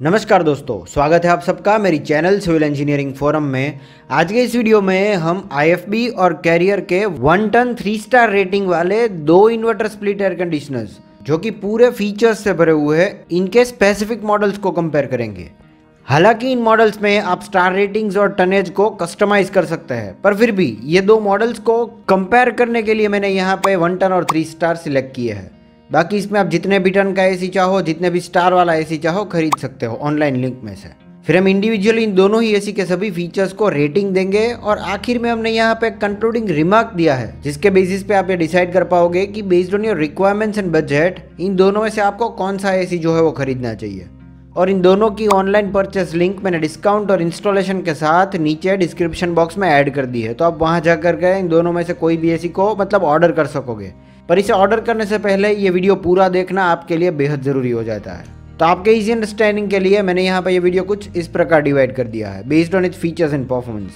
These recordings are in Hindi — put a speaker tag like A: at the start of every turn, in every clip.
A: नमस्कार दोस्तों, स्वागत है आप सबका मेरी चैनल सिविल इंजीनियरिंग फोरम में। आज के इस वीडियो में हम आईएफबी और कैरियर के 1 टन 3 स्टार रेटिंग वाले 2 इन्वर्टर स्प्लिट एयर कंडीशनर्स जो कि पूरे फीचर्स से भरे हुए हैं, इनके स्पेसिफिक मॉडल्स को कंपेयर करेंगे। हालांकि इन मॉडल्स में आप स्टार रेटिंग्स और टनेज को कस्टमाइज कर सकते हैं, पर फिर भी ये 2 मॉडल्स को कंपेयर करने के लिए मैंने यहाँ पे 1 टन और 3 स्टार सिलेक्ट किए हैं। बाकी इसमें आप जितने भी टन का एसी चाहो, जितने भी स्टार वाला एसी चाहो खरीद सकते हो ऑनलाइन लिंक में से। फिर हम इंडिविजुअली इन दोनों ही एसी के सभी फीचर्स को रेटिंग देंगे और आखिर में हमने यहाँ पे कंक्लूडिंग रिमार्क दिया है, जिसके बेसिस पे आप ये डिसाइड कर पाओगे कि based on your requirements and budget in दोनों में से आपको कौन सा एसी जो है वो खरीदना चाहिए। और इन दोनों की ऑनलाइन परचेस लिंक मैंने डिस्काउंट और इंस्टॉलेशन के साथ नीचे डिस्क्रिप्शन बॉक्स में ऐड कर दी है, तो आप वहाँ जाकर के इन दोनों में से कोई भी एसी को ऑर्डर कर सकोगे। पर इसे ऑर्डर करने से पहले ये वीडियो पूरा देखना आपके लिए बेहद ज़रूरी हो जाता है। तो आपके इजी अंडरस्टैंडिंग के लिए मैंने यहाँ पर ये वीडियो कुछ इस प्रकार डिवाइड कर दिया है based on its features and performance.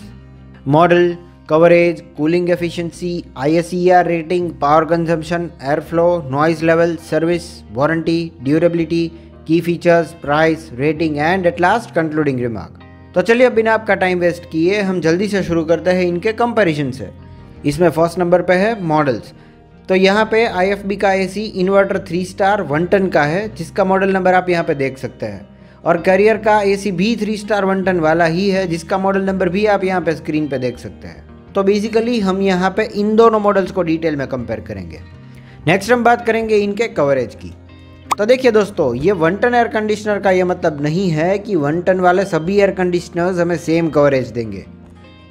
A: Model, coverage, cooling efficiency, ISER rating, power consumption, air flow, noise level, service, warranty, durability, key features, price, rating and at last concluding remark. तो चलिए अब बिना आपका टाइम वेस्ट किए हम जल्दी से शुरू करते हैं इनके कंपैरिजन से। इसमें फर्स्ट नंबर पे है मॉडल्स। तो यहाँ पे IFB का एसी इन्वर्टर 3 स्टार 1 टन का है, जिसका मॉडल नंबर आप यहाँ पे देख सकते हैं। और कैरियर का एसी भी 3 स्टार 1 टन वाला ही है, जिसका मॉडल नंबर भी आप यहाँ पे स्क्रीन पे देख सकते हैं। तो बेसिकली हम यहाँ पे इन दोनों मॉडल्स को डिटेल में कंपेयर करेंगे। नेक्स्ट हम बात करेंगे इनके कवरेज की। तो देखिए दोस्तों, ये 1 टन एयर कंडीशनर का ये मतलब नहीं है कि 1 टन वाले सभी एयर कंडीशनर्स हमें सेम कवरेज देंगे।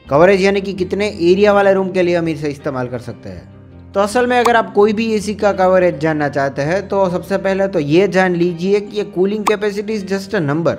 A: कवरेज यानी कि कितने एरिया वाले रूम के लिए हम इसे इस्तेमाल कर सकते हैं। तो असल में अगर आप कोई भी एसी का कवरेज जानना चाहते हैं तो सबसे पहले तो ये जान लीजिए कि ये cooling capacity is just a number.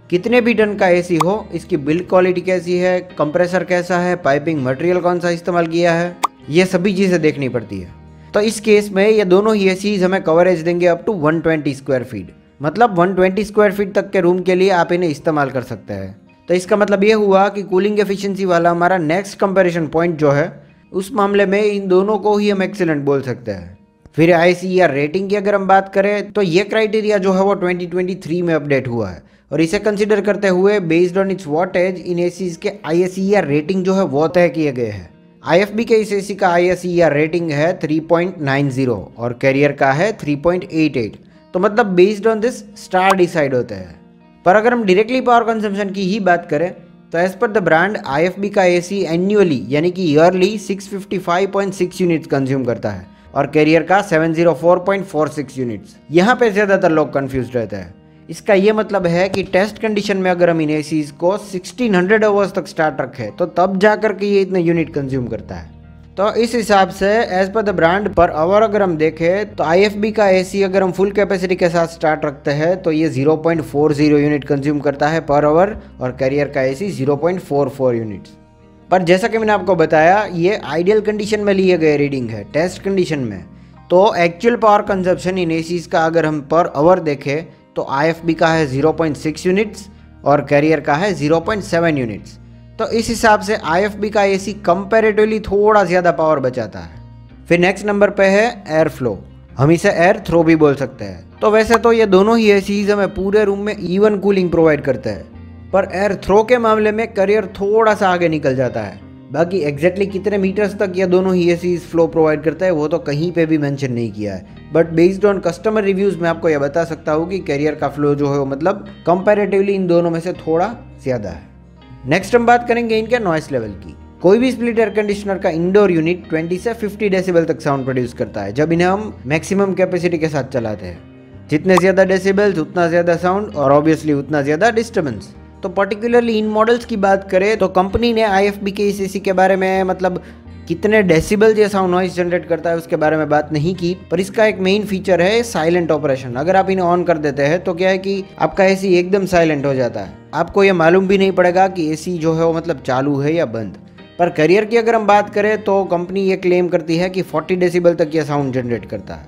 A: कितने भी टन का एसी हो, इसकी बिल्ड क्वालिटी कैसी है, कंप्रेसर कैसा है, पाइपिंग मटेरियल कौन सा इस्तेमाल किया है, ये सभी चीज़ें देखनी पड़ती है। तो इस केस में ये दोनों ही एसीज हमें कवरेज देंगे अप टू 120 स्क्वायर फीट। मतलब 120 स्क्वायर फीट तक के रूम के लिए आप इन्हें इस्तेमाल कर सकते हैं। तो इसका मतलब ये हुआ कि कूलिंग एफिशिएंसी वाला हमारा नेक्स्ट कंपैरिजन पॉइंट जो है, उस मामले में इन दोनों को ही हम एक्सीलेंट बोल सकते हैं। फिर ISER रेटिंग की अगर हम बात करें तो ये क्राइटेरिया जो है वो 2023 में अपडेट हुआ है, और इसे कंसिडर करते हुए based on it's wattage in ACs के ISER रेटिंग जो है वो तय किए गए हैं। IFB के इस एसी का ISER रेटिंग है 3.90 और कैरियर का है 3.88। तो मतलब based on this star decide होते हैं। पर अगर हम डायरेक्टली पावर कंजम्पशन की ही बात करें तो as per the brand IFB का एसी एन्युअली यानी कि ईयरली 655.6 यूनिट्स कंज्यूम करता है और कैरियर का 704.46 यूनिट्स। यहाँ पे ज़्यादातर लोग कंफ्यूज रहते हैं। इसका ये मतलब है कि टेस्ट कंडीशन में अगर हम इन एसीज को 1600 आवर्स तक स्टार्ट रखें तो तब जाकर के ये इतने यूनिट कंज्यूम करता है। तो इस हिसाब से as per the brand per hour अगर हम देखें तो IFB का एसी अगर हम फुल कैपेसिटी के साथ स्टार्ट रखते हैं तो ये 0.40 यूनिट कंज्यूम करता है पर आवर, और कैरियर का एसी 0.44 यूनिट्स। पर जैसा कि मैंने आपको बताया, ये आइडियल कंडीशन में लिए गए रीडिंग है। टेस्ट कंडीशन में तो एक्चुअल पावर कंजप्शन इन एसीज का अगर हम पर आवर देखें तो IFB का है 0.6 यूनिट्स और कैरियर का है 0.7 यूनिट्स। तो इस हिसाब से IFB का एसी कंपैरेटिवली थोड़ा ज़्यादा पावर बचाता है। फिर नेक्स्ट नंबर पे है एयर फ्लो, हम इसे एयर थ्रो भी बोल सकते हैं। तो वैसे तो ये दोनों ही एसीज हमें पूरे रूम में इवन कूलिंग प्रोवाइड करते हैं, पर एयर थ्रो के मामले में कैरियर थोड़ा सा आगे निकल जाता है। बाकी एग्जैक्टली कितने मीटर्स तक ये दोनों ही एसीज फ्लो प्रोवाइड करता है वो तो कहीं पे भी मेंशन नहीं किया है, but based on customer reviews मैं आपको यह बता सकता हूँ कि कैरियर का फ्लो जो है वो मतलब कंपैरेटिवली इन दोनों में से थोड़ा ज़्यादा है। नेक्स्ट हम बात करेंगे इनके नॉइस लेवल की। कोई भी स्प्लिट एयर कंडीशनर का इंडोर यूनिट 20 से 50 डेसिबल तक साउंड प्रोड्यूस करता है जब इन्हें हम मैक्सिमम कैपेसिटी के साथ चलाते हैं। जितने ज़्यादा डेसिबल्स उतना ज़्यादा साउंड और ऑब्वियसली उतना ज़्यादा डिस्टर्बेंस। तो पर्टिकुलरली इन मॉडल्स की बात करें तो कंपनी ने IFB के इस एसी के बारे में कितने डेसिबल ये साउंड नॉइस जनरेट करता है उसके बारे में बात नहीं की, पर इसका एक मेन फीचर है साइलेंट ऑपरेशन। अगर आप इन्हें ऑन कर देते हैं तो क्या है कि आपका एसी एकदम साइलेंट हो जाता है, आपको ये मालूम भी नहीं पड़ेगा कि एसी जो है वो चालू है या बंद। पर कैरियर की अगर हम बात करें तो कंपनी ये क्लेम करती है कि 40 डेसिबल तक यह साउंड जनरेट करता है।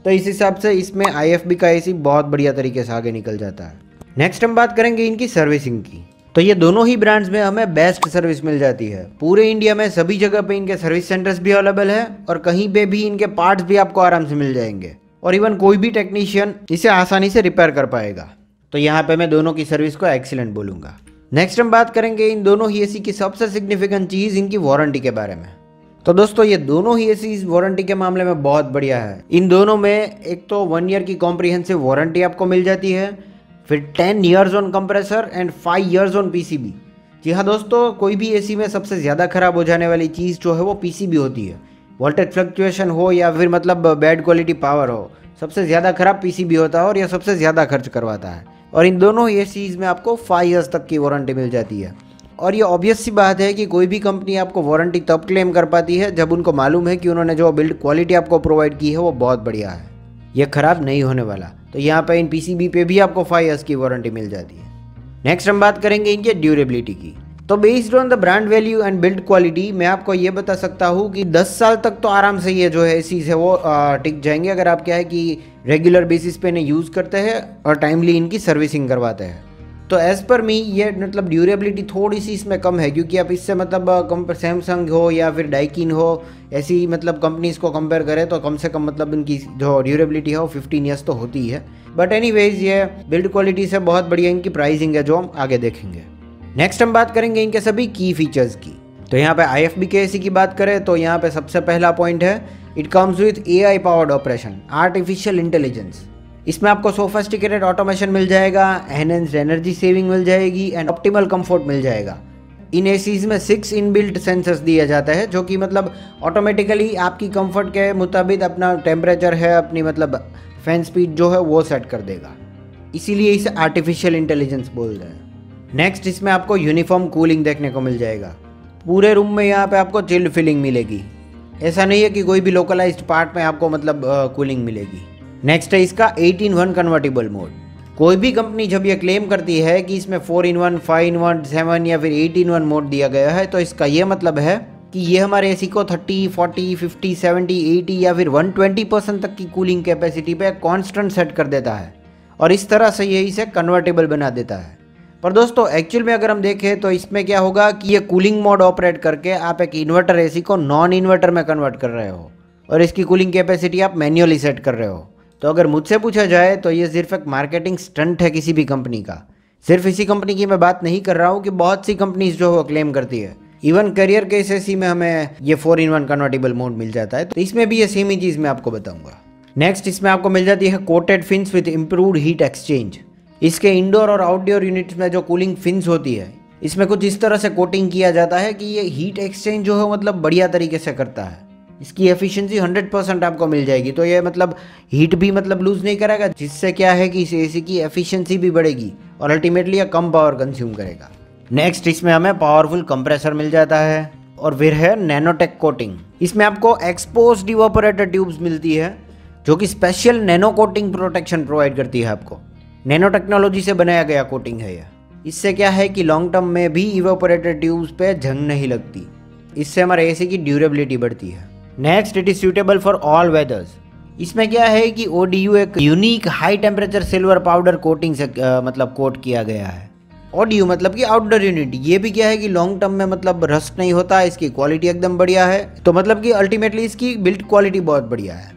A: तो इस हिसाब से इसमें IFB का एसी बहुत बढ़िया तरीके से आगे निकल जाता है। नेक्स्ट हम बात करेंगे इनकी सर्विसिंग की। तो ये दोनों ही ब्रांड्स में हमें बेस्ट सर्विस मिल जाती है। पूरे इंडिया में सभी जगह पे इनके सर्विस सेंटर्स भी अवेलेबल है और कहीं पे भी इनके पार्ट्स भी आपको आराम से मिल जाएंगे, और इवन कोई भी टेक्नीशियन इसे आसानी से रिपेयर कर पाएगा। तो यहाँ पे मैं दोनों की सर्विस को एक्सीलेंट बोलूँगा। नेक्स्ट हम बात करेंगे इन दोनों ही एसी की सबसे सिग्निफिकेंट चीज़ इनकी वारंटी के बारे में। तो दोस्तों ये दोनों ही एसी वारंटी के मामले में बहुत बढ़िया है। इन दोनों में एक तो 1 ईयर की कॉम्प्रिहेंसिव वारंटी आपको मिल जाती है, फिर 10 years on compressor and 5 years on PCB. जी हाँ दोस्तों, कोई भी एसी में सबसे ज़्यादा खराब हो जाने वाली चीज़ जो है वो पीसीबी होती है। वोल्टेज फ्लक्चुएशन हो या फिर मतलब बैड क्वालिटी पावर हो, सबसे ज़्यादा खराब पीसीबी होता है और यह सबसे ज़्यादा खर्च करवाता है। और इन दोनों एसीज में आपको 5 ईयर्स तक की वारंटी मिल जाती है। और ये ऑब्वियस सी बात है कि कोई भी कंपनी आपको वारंटी तब क्लेम कर पाती है जब उनको मालूम है कि उन्होंने जो बिल्ड क्वालिटी आपको प्रोवाइड की है वो बहुत बढ़िया है, ये ख़राब नहीं होने वाला। तो यहाँ पे इन पीसीबी पे भी आपको 5 ईयर्स की वारंटी मिल जाती है। नेक्स्ट हम बात करेंगे इनके ड्यूरेबिलिटी की। तो based on the brand value and build quality मैं आपको ये बता सकता हूँ कि 10 साल तक तो आराम से ये जो है एसीज है वो टिक जाएंगे, अगर आप क्या है कि रेगुलर बेसिस पे इन्हें यूज़ करते हैं और टाइमली इनकी सर्विसिंग करवाते हैं। तो एज़ पर मी ये मतलब ड्यूरेबिलिटी थोड़ी सी इसमें कम है, क्योंकि आप इससे मतलब सैमसंग हो या फिर डाइकिन हो, ऐसी मतलब कंपनीज़ को कंपेयर करें तो कम से कम मतलब इनकी जो ड्यूरेबिलिटी है वो 15 ईयर्स तो होती है। बट एनीवेज ये बिल्ड क्वालिटी से बहुत बढ़िया इनकी प्राइसिंग है जो हम आगे देखेंगे। नेक्स्ट हम बात करेंगे इनके सभी की फीचर्स की। तो यहाँ पे IFB के एसी की बात करें तो यहाँ पे सबसे पहला पॉइंट है, it comes with AI powered operation, artificial intelligence. इसमें आपको सोफिस्टिकेटेड ऑटोमेशन मिल जाएगा, एनहेंस्ड एनर्जी सेविंग मिल जाएगी एंड ऑप्टिमल कंफर्ट मिल जाएगा। इन एसीज में 6 इनबिल्ट सेंसर्स दिया जाता है जो कि मतलब ऑटोमेटिकली आपकी कंफर्ट के मुताबिक अपना टेम्परेचर है, अपनी मतलब फैन स्पीड जो है वो सेट कर देगा, इसीलिए इसे आर्टिफिशियल इंटेलिजेंस बोल रहे हैं। नेक्स्ट इसमें आपको यूनिफॉर्म कूलिंग देखने को मिल जाएगा। पूरे रूम में यहाँ पे आपको चिल्ड फीलिंग मिलेगी, ऐसा नहीं है कि कोई भी लोकलाइज्ड पार्ट में आपको मतलब कूलिंग मिलेगी। नेक्स्ट है इसका 8-in-1 कन्वर्टेबल मोड। कोई भी कंपनी जब ये क्लेम करती है कि इसमें 4-in-1, 5-in-1, 7 या फिर 8-in-1 मोड दिया गया है, तो इसका ये मतलब है कि ये हमारे एसी को 30, 40, 50, 70, 80 या फिर 120% तक की कूलिंग कैपेसिटी पे कांस्टेंट सेट कर देता है और इस तरह से ये इसे कन्वर्टेबल बना देता है। पर दोस्तों एक्चुअल में अगर हम देखें तो इसमें क्या होगा कि ये कूलिंग मोड ऑपरेट करके आप एक इन्वर्टर एसी को नॉन इन्वर्टर में कन्वर्ट कर रहे हो और इसकी कूलिंग कैपेसिटी आप मैन्युअली सेट कर रहे हो। तो अगर मुझसे पूछा जाए तो ये सिर्फ एक मार्केटिंग स्टंट है किसी भी कंपनी का। सिर्फ इसी कंपनी की मैं बात नहीं कर रहा हूँ कि बहुत सी कंपनीज जो वो क्लेम करती है। इवन कैरियर के एसी में हमें ये 4-in-1 कन्वर्टेबल मोड मिल जाता है, तो इसमें भी ये सेम ही चीज़ मैं आपको बताऊंगा। नेक्स्ट इसमें आपको मिल जाती है coated fins with improved heat exchange. इसके इंडोर और आउटडोर यूनिट्स में जो कूलिंग फिन्स होती है, इसमें कुछ इस तरह से कोटिंग किया जाता है कि ये हीट एक्सचेंज जो है मतलब बढ़िया तरीके से करता है। इसकी एफिशिएंसी 100% आपको मिल जाएगी, तो ये मतलब हीट भी मतलब लूज नहीं करेगा, जिससे क्या है कि इस एसी की एफिशिएंसी भी बढ़ेगी और अल्टीमेटली ये कम पावर कंज्यूम करेगा। नेक्स्ट इसमें हमें पावरफुल कंप्रेसर मिल जाता है और फिर है नैनोटेक कोटिंग। इसमें आपको एक्सपोज्ड इवापोरेटर ट्यूब्स मिलती है जो कि special nano coating protection provide करती है आपको। नैनो टेक्नोलॉजी से बनाया गया कोटिंग है यह। इससे क्या है कि लॉन्ग टर्म में भी इवापोरेटर ट्यूब्स पे जंग नहीं लगती, इससे हमारे एसी की ड्यूरेबिलिटी बढ़ती है। Next it is suitable for all weathers. इसमें क्या है कि ODU एक unique high temperature silver powder coating से मतलब कोट किया गया है। ODU मतलब कि आउटडोर यूनिट, ये भी क्या है कि लॉन्ग टर्म में मतलब रस्ट नहीं होता, इसकी क्वालिटी एकदम बढ़िया है, तो मतलब कि अल्टीमेटली इसकी बिल्ड क्वालिटी बहुत बढ़िया है।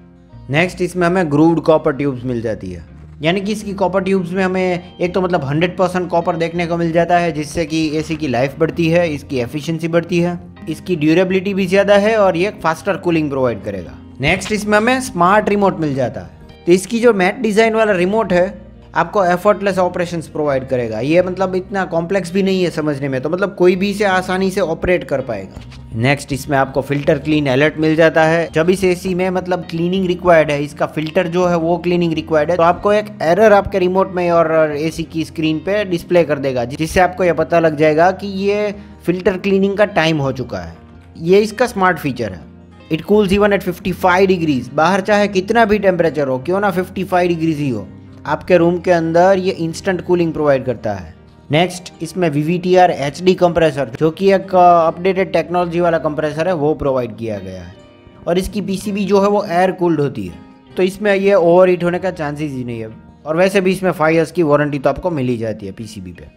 A: नेक्स्ट इसमें हमें ग्रूव्ड कॉपर ट्यूब्स मिल जाती है, यानी कि इसकी कॉपर ट्यूब्स में हमें एक तो मतलब 100% कॉपर देखने को मिल जाता है, जिससे कि एसी की लाइफ बढ़ती है, इसकी एफिशिएंसी बढ़ती है, इसकी ड्यूरेबिलिटी भी ज़्यादा है और ये फास्टर कूलिंग प्रोवाइड करेगा। नेक्स्ट इसमें हमें स्मार्ट रिमोट मिल जाता है। तो इसकी जो मैट डिज़ाइन वाला रिमोट है आपको एफर्टलेस ऑपरेशंस प्रोवाइड करेगा। ये मतलब इतना कॉम्प्लेक्स भी नहीं है समझने में, तो मतलब कोई भी इसे आसानी से ऑपरेट कर पाएगा। नेक्स्ट इसमें आपको फिल्टर क्लीन अलर्ट मिल जाता है। जब इस एसी में मतलब क्लीनिंग रिक्वायर्ड है, इसका फिल्टर जो है वो क्लीनिंग रिक्वायर्ड है, तो आपको एक एरर आपके रिमोट में और एसी की स्क्रीन पे डिस्प्ले कर देगा, जिससे आपको यह पता लग जाएगा कि ये फिल्टर क्लीनिंग का टाइम हो चुका है। ये इसका स्मार्ट फीचर है। It cools even at 55 degrees. बाहर चाहे कितना भी टेम्परेचर हो, क्यों ना 55 डिग्रीज ही हो, आपके रूम के अंदर ये इंस्टेंट कूलिंग प्रोवाइड करता है। नेक्स्ट इसमें VVTR HD कंप्रेसर, जो कि एक अपडेटेड टेक्नोलॉजी वाला कंप्रेसर है, वो प्रोवाइड किया गया है और इसकी PCB जो है वो एयर कूल्ड होती है, तो इसमें ये ओवर हीट होने का चांसेस ही नहीं है। और वैसे भी इसमें 5 ईयर्स की वारंटी तो आपको मिल ही जाती है PCB पे।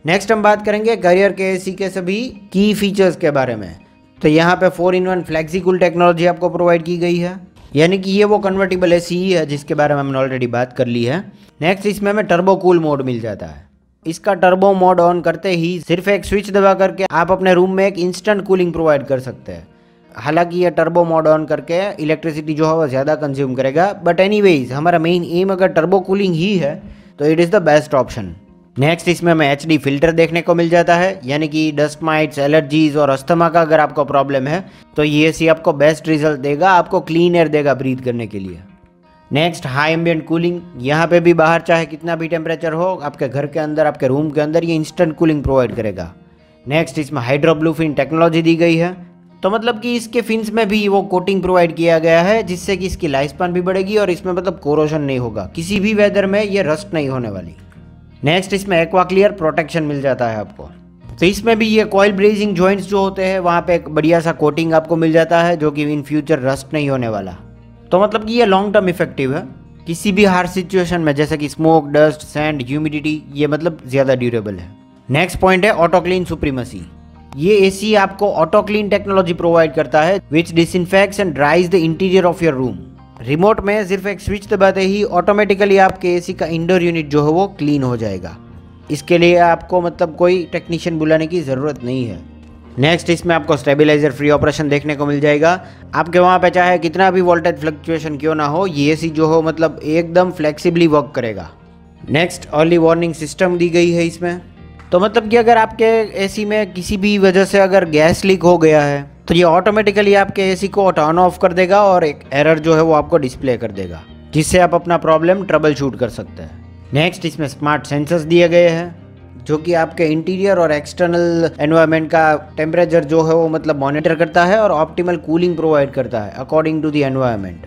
A: नेक्स्ट हम बात करेंगे कैरियर के एसी के सभी की फीचर्स के बारे में। तो यहाँ पे 4-in-1 फ्लेक्सी कूल टेक्नोलॉजी आपको प्रोवाइड की गई है। यानी कि ये वो कन्वर्टेबल एसी ही है जिसके बारे में हमने ऑलरेडी बात कर ली है। नेक्स्ट इसमें हमें टर्बो कूल मोड मिल जाता है। इसका टर्बो मोड ऑन करते ही सिर्फ एक स्विच दबा करके आप अपने रूम में एक इंस्टेंट कूलिंग प्रोवाइड कर सकते हैं। हालांकि ये टर्बो मोड ऑन करके इलेक्ट्रिसिटी जो है वो ज़्यादा कंज्यूम करेगा, बट एनीवेज हमारा मेन एम अगर टर्बो कूलिंग ही है तो it is the best option. Next इसमें हमें HD फिल्टर देखने को मिल जाता है, यानी कि डस्ट माइट्स, एलर्जीज और अस्थमा का अगर आपको प्रॉब्लम है तो ये एसी आपको बेस्ट रिजल्ट देगा, आपको क्लीन एयर देगा ब्रीथ करने के लिए। नेक्स्ट हाई एम्बिएंट कूलिंग, यहाँ पे भी बाहर चाहे कितना भी टेम्परेचर हो, आपके घर के अंदर, आपके रूम के अंदर ये इंस्टेंट कूलिंग प्रोवाइड करेगा। नेक्स्ट इसमें हाइड्रोब्लूफिन टेक्नोलॉजी दी गई है, तो मतलब कि इसके फिन्स में भी वो कोटिंग प्रोवाइड किया गया है जिससे कि इसकी लाइफ स्पैन भी बढ़ेगी और इसमें मतलब कोरोजन नहीं होगा, किसी भी वेदर में ये रस्ट नहीं होने वाली। नेक्स्ट इसमें एक्वा क्लियर प्रोटेक्शन मिल जाता है आपको, तो इसमें भी ये कॉइल ब्रेजिंग जॉइंट्स जो होते हैं वहाँ पे एक बढ़िया सा कोटिंग आपको मिल जाता है जो कि इन फ्यूचर रस्ट नहीं होने वाला। तो मतलब कि ये लॉन्ग टर्म इफेक्टिव है किसी भी हार्ड सिचुएशन में, जैसे कि स्मोक, डस्ट, सैंड, ह्यूमिडिटी, ये मतलब ज़्यादा ड्यूरेबल है। नेक्स्ट पॉइंट है ऑटो क्लीन सुप्रीमेसी। ये एसी आपको ऑटो क्लीन टेक्नोलॉजी प्रोवाइड करता है which disinfects and dries the interior of your room. Remote में सिर्फ एक स्विच दबाते ही ऑटोमेटिकली आपके एसी का इंडोर यूनिट जो है वो क्लीन हो जाएगा। इसके लिए आपको मतलब कोई टेक्नीशियन बुलाने की ज़रूरत नहीं है। नेक्स्ट इसमें आपको स्टेबलाइजर फ्री ऑपरेशन देखने को मिल जाएगा। आपके वहाँ पे चाहे कितना भी वोल्टेज फ्लक्चुएशन क्यों ना हो, ये एसी जो हो मतलब एकदम फ्लेक्सिबली वर्क करेगा। नेक्स्ट अर्ली वार्निंग सिस्टम दी गई है इसमें, तो मतलब कि अगर आपके एसी में किसी भी वजह से अगर गैस लीक हो गया है तो ये ऑटोमेटिकली आपके एसी को टर्न ऑफ कर देगा और एक एरर जो है वो आपको डिस्प्ले कर देगा, जिससे आप अपना प्रॉब्लम ट्रबल शूट कर सकते हैं। नेक्स्ट इसमें स्मार्ट सेंसर्स दिए गए हैं जो कि आपके इंटीरियर और एक्सटर्नल एनवायरनमेंट का टेम्परेचर जो है वो मतलब मॉनिटर करता है और ऑप्टिमल कूलिंग प्रोवाइड करता है अकॉर्डिंग टू द एनवायरनमेंट।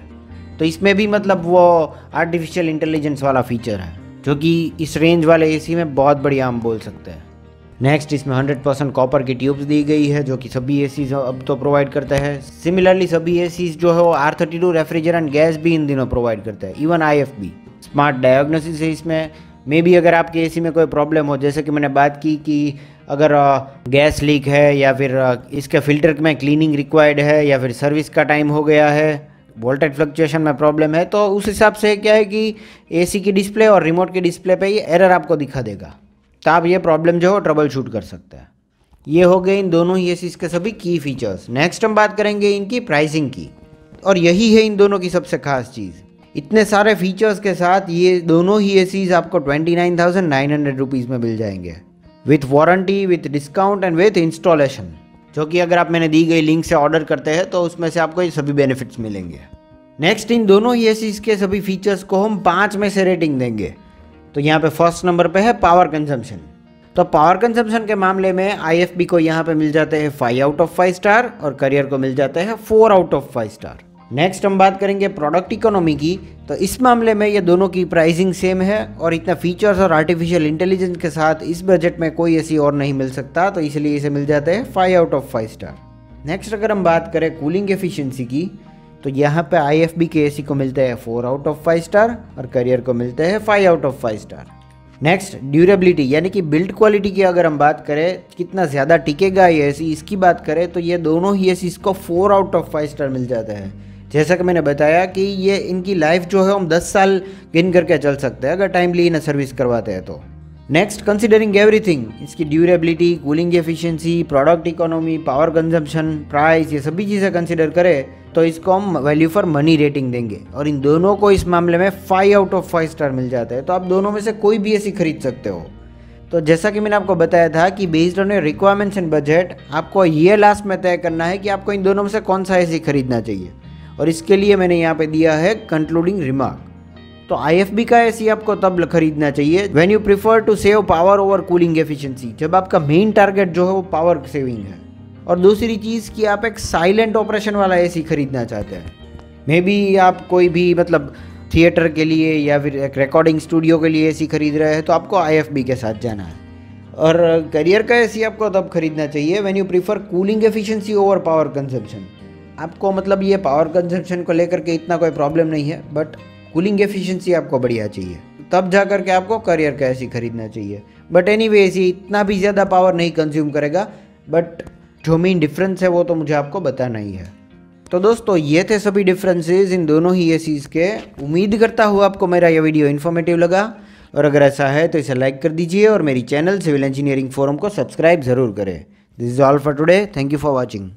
A: तो इसमें भी मतलब वो आर्टिफिशियल इंटेलिजेंस वाला फीचर है जो कि इस रेंज वाले एसी में बहुत बढ़िया हम बोल सकते हैं। नेक्स्ट इसमें 100% कॉपर की ट्यूब्स दी गई है जो कि सभी एसीज अब तो प्रोवाइड करते हैं। सिमिलरली सभी एसीज जो है वो R32 रेफ्रिजरेंट गैस भी इन दिनों प्रोवाइड करते हैं, इवन IFB। स्मार्ट डायग्नोसिस है इसमें, मे बी अगर आपके एसी में कोई प्रॉब्लम हो, जैसे कि मैंने बात की कि अगर गैस लीक है या फिर इसके फिल्टर में क्लीनिंग रिक्वायर्ड है या फिर सर्विस का टाइम हो गया है, वोल्टेज फ्लक्चुएशन में प्रॉब्लम है, तो उस हिसाब से क्या है कि एसी की डिस्प्ले और रिमोट की डिस्प्ले पे ये एरर आपको दिखा देगा, तो आप ये प्रॉब्लम जो है ट्रबल शूट कर सकते हैं। ये हो गए इन दोनों ही एसीज के सभी की फीचर्स। नेक्स्ट हम बात करेंगे इनकी प्राइसिंग की, और यही है इन दोनों की सबसे खास चीज़। इतने सारे फीचर्स के साथ ये दोनों ही एसीज आपको 29,900 रुपीज़ में मिल जाएंगे with warranty, with discount and with installation, जो कि अगर आप मैंने दी गई लिंक से ऑर्डर करते हैं तो उसमें से आपको ये सभी बेनिफिट्स मिलेंगे। नेक्स्ट इन दोनों ही एसीज के सभी फीचर्स को हम 5 में से रेटिंग देंगे। तो यहाँ पे फर्स्ट नंबर पे है पावर कंजम्पशन। तो पावर कंजम्पशन के मामले में IFB को यहाँ पे मिल जाते हैं 5 आउट ऑफ 5 स्टार और करियर को मिल जाते हैं 4 आउट ऑफ 5 स्टार। नेक्स्ट हम बात करेंगे प्रोडक्ट इकोनॉमी की, तो इस मामले में ये दोनों की प्राइसिंग सेम है और इतना फीचर्स और आर्टिफिशियल इंटेलिजेंस के साथ इस बजट में कोई ऐसी और नहीं मिल सकता, तो इसलिए इसे मिल जाते हैं 5 आउट ऑफ 5 स्टार। नेक्स्ट अगर हम बात करें कूलिंग एफिशिएंसी की, तो यहाँ पे IFB के एसी को मिलते हैं 4 आउट ऑफ 5 स्टार और करियर को मिलते हैं 5 out of 5 star. Next durability यानी कि बिल्ड क्वालिटी की अगर हम बात करें कितना ज़्यादा टिकेगा ये एसी, इसकी बात करें तो ये दोनों ही एसी को 4 आउट ऑफ 5 स्टार मिल जाते हैं। जैसा कि मैंने बताया कि ये इनकी लाइफ जो है हम 10 साल गिन करके चल सकते हैं अगर टाइमली इन्हें सर्विस करवाते हैं तो। नेक्स्ट कंसिडरिंग एवरीथिंग, इसकी durability, cooling efficiency, product economy, power consumption, price, ये सभी चीज़ें कंसिडर करें तो इसको हम वैल्यू फॉर मनी रेटिंग देंगे और इन दोनों को इस मामले में 5 आउट ऑफ 5 स्टार मिल जाता है। तो आप दोनों में से कोई भी एसी खरीद सकते हो। तो जैसा कि मैंने आपको बताया था कि based on your requirements and budget आपको ये लास्ट में तय करना है कि आपको इन दोनों में से कौन सा एसी खरीदना चाहिए, और इसके लिए मैंने यहाँ पे दिया है कंक्लूडिंग रिमार्क। तो IFB का एसी आपको तब खरीदना चाहिए when you prefer to save power over cooling efficiency, जब आपका मेन टारगेट जो है वो पावर सेविंग है। और दूसरी चीज़ कि आप एक साइलेंट ऑपरेशन वाला एसी खरीदना चाहते हैं, मे बी आप कोई भी मतलब थिएटर के लिए या फिर एक रिकॉर्डिंग स्टूडियो के लिए एसी खरीद रहे हैं तो आपको IFB के साथ जाना है। और करियर का एसी आपको तब खरीदना चाहिए when you prefer cooling efficiency over power consumption. आपको मतलब ये पावर कंजम्पशन को लेकर के इतना कोई प्रॉब्लम नहीं है, बट कूलिंग एफिशिएंसी आपको बढ़िया चाहिए, तब जा कर के आपको करियर का एसी खरीदना चाहिए। बट एनीवे एसी इतना भी ज़्यादा पावर नहीं कंज्यूम करेगा, बट जो मेन डिफरेंस है वो तो मुझे आपको बताना ही है। तो दोस्तों ये थे सभी डिफरेंसेस इन दोनों ही एसीज के। उम्मीद करता हूँ आपको मेरा यह वीडियो इन्फॉर्मेटिव लगा, और अगर ऐसा है तो इसे लाइक कर दीजिए और मेरी चैनल सिविल इंजीनियरिंग फोरम को सब्सक्राइब ज़रूर करें। This is all for today. Thank you for watching.